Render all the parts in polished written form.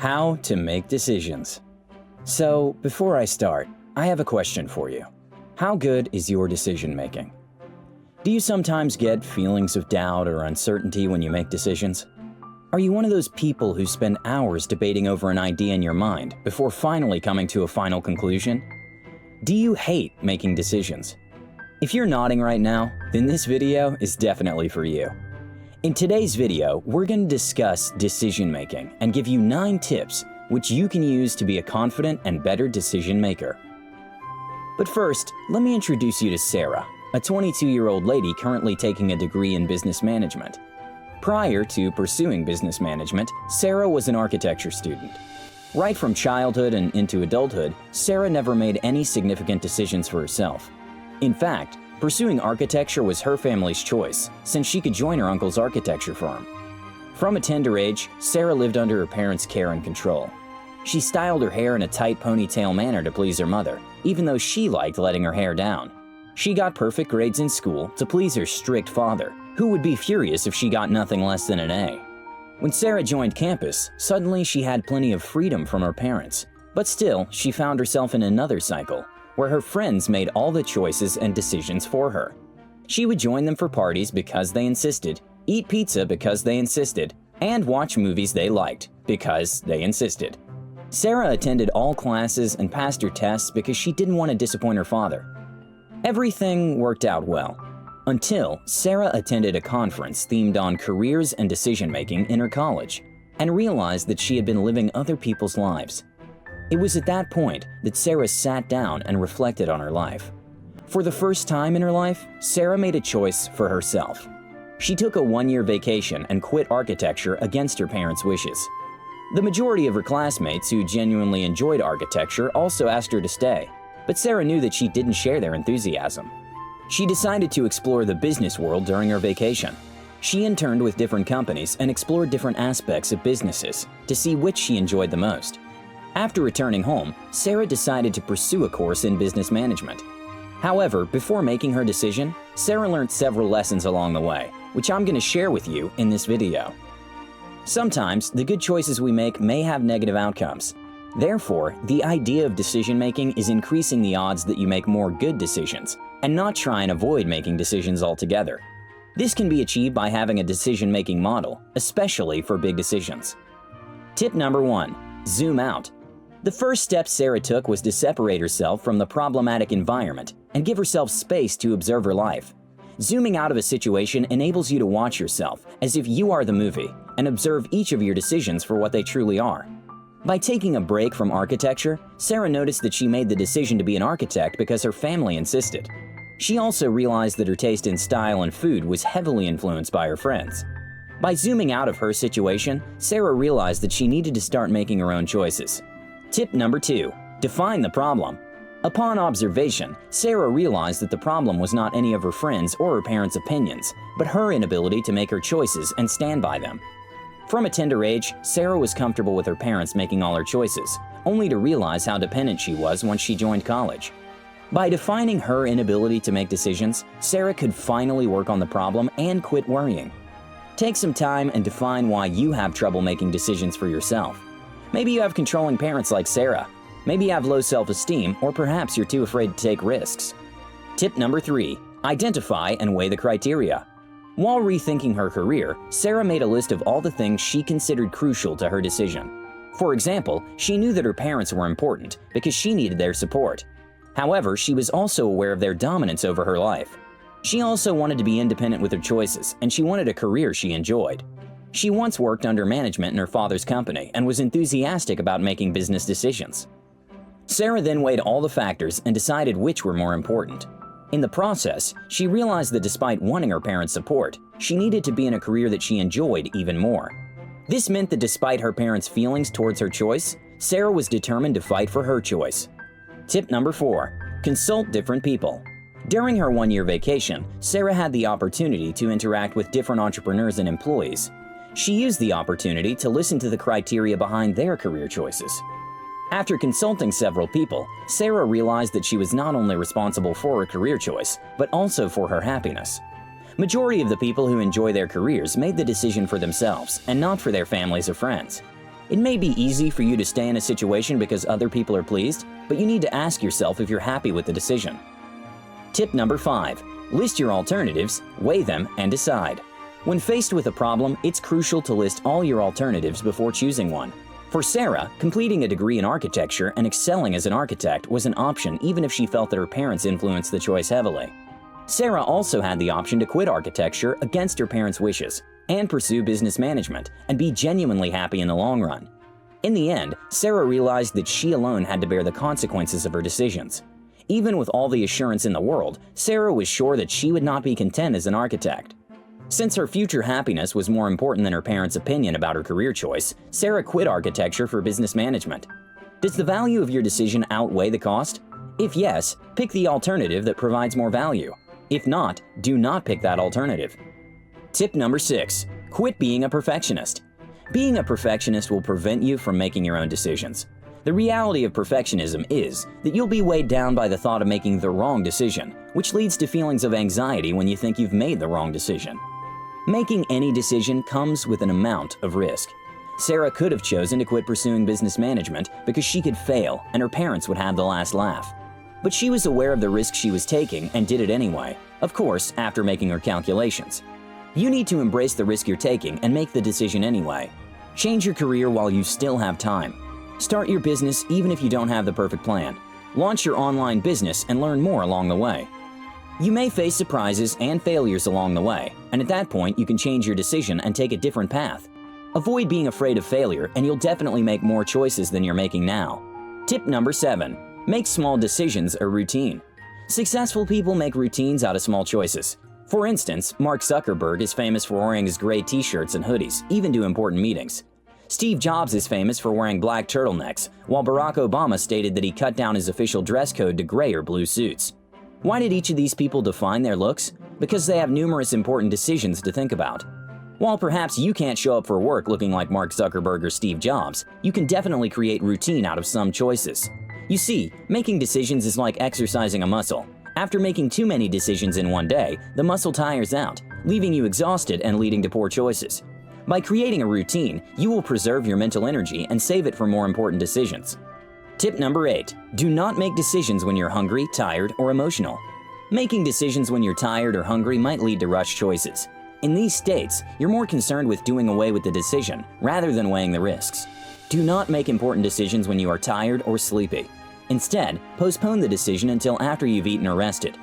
How to make decisions. So, before I start, I have a question for you. How good is your decision making? Do you sometimes get feelings of doubt or uncertainty when you make decisions? Are you one of those people who spend hours debating over an idea in your mind before finally coming to a final conclusion? Do you hate making decisions? If you're nodding right now, then this video is definitely for you. In today's video, we're going to discuss decision making and give you 9 tips which you can use to be a confident and better decision maker. But first, let me introduce you to Sarah, a 22-year-old lady currently taking a degree in business management. Prior to pursuing business management, Sarah was an architecture student. Right from childhood and into adulthood, Sarah never made any significant decisions for herself. In fact, pursuing architecture was her family's choice, since she could join her uncle's architecture firm. From a tender age, Sarah lived under her parents' care and control. She styled her hair in a tight ponytail manner to please her mother, even though she liked letting her hair down. She got perfect grades in school to please her strict father, who would be furious if she got nothing less than an A. When Sarah joined campus, suddenly she had plenty of freedom from her parents, but still, she found herself in another cycle, where her friends made all the choices and decisions for her. She would join them for parties because they insisted, eat pizza because they insisted, and watch movies they liked because they insisted. Sarah attended all classes and passed her tests because she didn't want to disappoint her father. Everything worked out well, until Sarah attended a conference themed on careers and decision-making in her college, and realized that she had been living other people's lives. It was at that point that Sarah sat down and reflected on her life. For the first time in her life, Sarah made a choice for herself. She took a 1-year vacation and quit architecture against her parents' wishes. The majority of her classmates who genuinely enjoyed architecture also asked her to stay, but Sarah knew that she didn't share their enthusiasm. She decided to explore the business world during her vacation. She interned with different companies and explored different aspects of businesses to see which she enjoyed the most. After returning home, Sarah decided to pursue a course in business management. However, before making her decision, Sarah learned several lessons along the way, which I'm going to share with you in this video. Sometimes, the good choices we make may have negative outcomes. Therefore, the idea of decision-making is increasing the odds that you make more good decisions, and not try and avoid making decisions altogether. This can be achieved by having a decision-making model, especially for big decisions. Tip number 1. Zoom out. The first step Sarah took was to separate herself from the problematic environment and give herself space to observe her life. Zooming out of a situation enables you to watch yourself as if you are the movie and observe each of your decisions for what they truly are. By taking a break from architecture, Sarah noticed that she made the decision to be an architect because her family insisted. She also realized that her taste in style and food was heavily influenced by her friends. By zooming out of her situation, Sarah realized that she needed to start making her own choices. Tip number 2. Define the problem. Upon observation, Sarah realized that the problem was not any of her friends or her parents' opinions, but her inability to make her choices and stand by them. From a tender age, Sarah was comfortable with her parents making all her choices, only to realize how dependent she was once she joined college. By defining her inability to make decisions, Sarah could finally work on the problem and quit worrying. Take some time and define why you have trouble making decisions for yourself. Maybe you have controlling parents like Sarah. Maybe you have low self-esteem, or perhaps you're too afraid to take risks. Tip number 3. Identify and weigh the criteria. While rethinking her career, Sarah made a list of all the things she considered crucial to her decision. For example, she knew that her parents were important because she needed their support. However, she was also aware of their dominance over her life. She also wanted to be independent with her choices, and she wanted a career she enjoyed. She once worked under management in her father's company and was enthusiastic about making business decisions. Sarah then weighed all the factors and decided which were more important. In the process, she realized that despite wanting her parents' support, she needed to be in a career that she enjoyed even more. This meant that despite her parents' feelings towards her choice, Sarah was determined to fight for her choice. Tip number 4. Consult different people. During her 1-year vacation, Sarah had the opportunity to interact with different entrepreneurs and employees. She used the opportunity to listen to the criteria behind their career choices. After consulting several people, Sarah realized that she was not only responsible for her career choice, but also for her happiness. Majority of the people who enjoy their careers made the decision for themselves and not for their families or friends. It may be easy for you to stay in a situation because other people are pleased, but you need to ask yourself if you're happy with the decision. Tip number 5. List your alternatives, weigh them, and decide. When faced with a problem, it's crucial to list all your alternatives before choosing one. For Sarah, completing a degree in architecture and excelling as an architect was an option even if she felt that her parents influenced the choice heavily. Sarah also had the option to quit architecture against her parents' wishes and pursue business management and be genuinely happy in the long run. In the end, Sarah realized that she alone had to bear the consequences of her decisions. Even with all the assurance in the world, Sarah was sure that she would not be content as an architect. Since her future happiness was more important than her parents' opinion about her career choice, Sarah quit architecture for business management. Does the value of your decision outweigh the cost? If yes, pick the alternative that provides more value. If not, do not pick that alternative. Tip number 6. Quit being a perfectionist. Being a perfectionist will prevent you from making your own decisions. The reality of perfectionism is that you'll be weighed down by the thought of making the wrong decision, which leads to feelings of anxiety when you think you've made the wrong decision. Making any decision comes with an amount of risk. Sarah could have chosen to quit pursuing business management because she could fail and her parents would have the last laugh. But she was aware of the risk she was taking and did it anyway, of course, after making her calculations. You need to embrace the risk you're taking and make the decision anyway. Change your career while you still have time. Start your business even if you don't have the perfect plan. Launch your online business and learn more along the way. You may face surprises and failures along the way, and at that point you can change your decision and take a different path. Avoid being afraid of failure and you'll definitely make more choices than you're making now. Tip number 7. Make small decisions a routine. Successful people make routines out of small choices. For instance, Mark Zuckerberg is famous for wearing his gray t-shirts and hoodies, even to important meetings. Steve Jobs is famous for wearing black turtlenecks, while Barack Obama stated that he cut down his official dress code to gray or blue suits. Why did each of these people define their looks? Because they have numerous important decisions to think about. While perhaps you can't show up for work looking like Mark Zuckerberg or Steve Jobs, you can definitely create routine out of some choices. You see, making decisions is like exercising a muscle. After making too many decisions in one day, the muscle tires out, leaving you exhausted and leading to poor choices. By creating a routine, you will preserve your mental energy and save it for more important decisions. Tip number 8. Do not make decisions when you're hungry, tired, or emotional. Making decisions when you're tired or hungry might lead to rushed choices. In these states, you're more concerned with doing away with the decision rather than weighing the risks. Do not make important decisions when you are tired or sleepy. Instead, postpone the decision until after you've eaten or rested.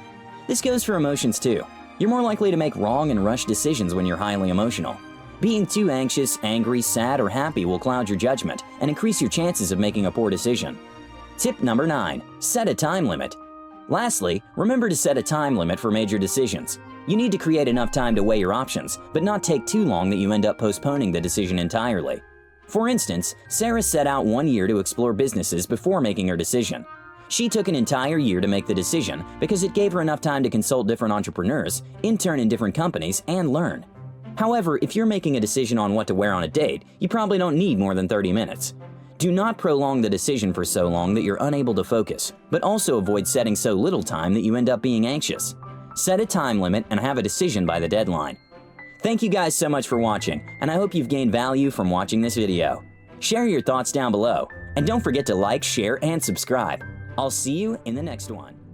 This goes for emotions too. You're more likely to make wrong and rushed decisions when you're highly emotional. Being too anxious, angry, sad, or happy will cloud your judgment and increase your chances of making a poor decision. Tip number 9. Set a time limit. Lastly, remember to set a time limit for major decisions. You need to create enough time to weigh your options, but not take too long that you end up postponing the decision entirely. For instance, Sarah set out 1 year to explore businesses before making her decision. She took an entire year to make the decision because it gave her enough time to consult different entrepreneurs, intern in different companies, and learn. However, if you're making a decision on what to wear on a date, you probably don't need more than 30 minutes. Do not prolong the decision for so long that you're unable to focus, but also avoid setting so little time that you end up being anxious. Set a time limit and have a decision by the deadline. Thank you guys so much for watching, and I hope you've gained value from watching this video. Share your thoughts down below, and don't forget to like, share, and subscribe. I'll see you in the next one.